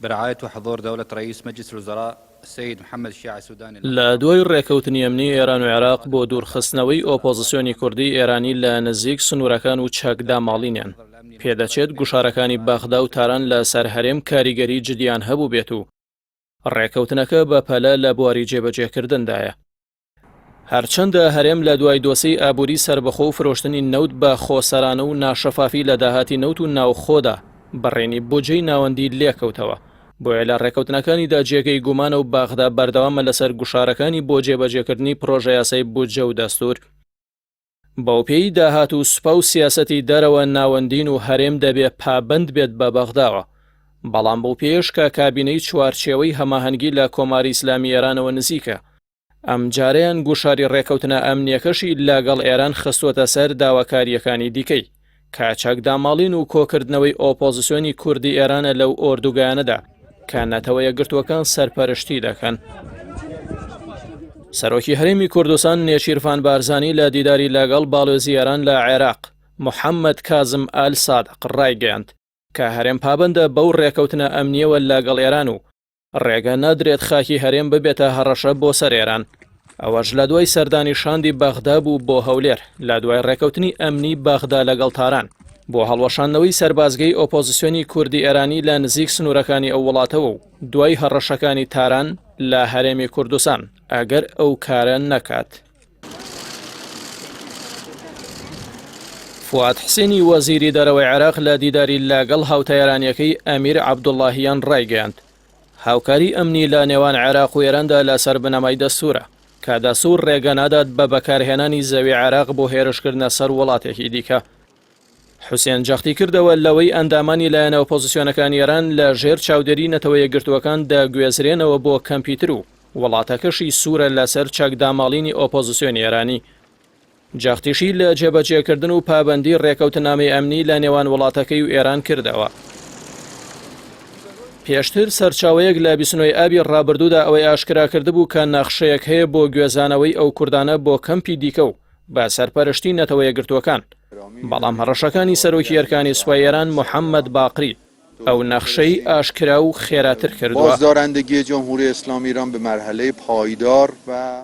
برعاية وحضور دولة رئيس مجلس الوزراء السيد محمد الشيع السوداني. لە دوای ڕێکەوتنی ئەمنی ئێران و عێراق بۆ دوورخستنەوەی ئۆپۆزیسیۆنی کوردی ئێرانی لە نزیک سنوورەکان و چەکدا ماڵینیان پێدەچێت گوشارەکانی بەغدا و تاران لە سەر هەرێم کاریگەری جدیان هەبوو بێت و ڕێکەوتنەکە بە پەلە لە بواری جێبەجێکردندایە. هەرچەندە هەرێم لە دوای دۆسەی ئابووری سربەخۆ و فرۆشتنی نەوت بە خۆسەرانە و ناشەفافی لە داهاتی نەوت و ناوخۆدا بەڕێنی بودجەی ناوەندی لێکەوتەوە، بۆیە لە ڕێکەوتنەکانیدا جێگەی گومانە و باغدا بەردەوامە لەسەر گوشارەکانی بۆ جێبەجێکردنی پرۆژە یاسای بودجە و دەستور. بەوپێی داهات و سوپا و سیاسەتی دەرەوە ناوەندین و هەرێم دەبێت پابند بێت بە بەغداوە، بەڵام بەو پێش کە کابینەی چوارچێوەی هەماهەنگی لە کۆماری ئیسلامی ئێرانەوە نزیکە. ئەم جارەیان گوشاری ڕێکەوتنە ئەمنیەکەشی لەگەڵ ئێران خستوەتە سەر داواکاریەکانی دیکەی کە چەکداماڵین و کۆکردنەوەی ئۆپۆزیسیۆنی کوردی ئێرانە لەو ئۆردوگایانەدا کە نەتەوە یەکگرتووەکان سەرپەرشتی دەکەن. سەرۆکی هەرێمی کوردستان نێچیرفان بارزانی لە دیداری لەگەڵ باڵێزی ئێران لە عێراق محەممەد کازم ئال سادق ڕایگەیاند کە هەرێم پابندە بەو ڕێکەوتنە ئەمنیەوە لەگەڵ ئێران و ڕێگە نادرێت خاکی هەرێم ببێتە هەڕەشە بۆ سەر ئێران. ئەوەش لە دوای سەردانی شاندی بەغدا بوو بۆ هەولێر لە دوای ڕێکەوتنی ئەمنی بەغدا لەگەڵ تاران بۆ هەڵوەشاندنەوەی سەربازگەی ئۆپۆزیسیۆنی کوردی ئێرانی لە نزیک سنوورەکانی ئەو وڵاتەوە و دوای هەڕەشەکانی تاران لە هەرێمی کوردستان ئەگەر ئەو کارە نەکات. فواد حسێنی وەزیری دەرەوەی عێراق لە دیداری لەگەڵ هاوتایەرانیەکەی ئەمیر عەبدوڵڵاهیان ڕایگەیاند هاوکاری ئەمنی لە نێوان عێراق و ئێراندا لەسەر بنەمای دەستوورە کە دەسوور ڕێگە نادات بە بەکارهێنانی زەوی عێراق بۆ هێرشکردنە سەر وڵاتێکی دیکە. حوسێن جەختی کردەوە لەوەی ئەندامانی لایەنە ئۆپۆزیسیۆنەکانی ئێران لە ژێر چاودێری نەتەوە یەکگرتووەکان دەگوێزرێنەوە بۆ کەمپیوتر و وڵاتەکەشی سوورە لەسەر چەکداماڵینی ئۆپۆزیسیۆنی ئێرانی. جەختیشی لە جێبەجێکردن و پابەندی ڕێکەوتنامەی ئەمنی لە نێوان وڵاتەکەی و ئێران کردەوە. پێشتر سەرچاوەیەک لە 29 ئابی ڕابردوودا ئەوەی ئاشکرا کردبوو کە نەخشەیەک هەیە بۆ گوێزانەوەی ئەو کوردانە بۆ کەمپی دیکە و بە سەرپەرشتی نەتەوە یەکگرتووەکان، بەڵام هەڕەشەکانی سەرۆکی ئەرکانی سوپای ئێران محەممەد باقری ئەو نەخشەی ئاشکرا و خێراتر کردووە. بازدارندگی جمهوری اسلامی ایران به مرحله پایدار و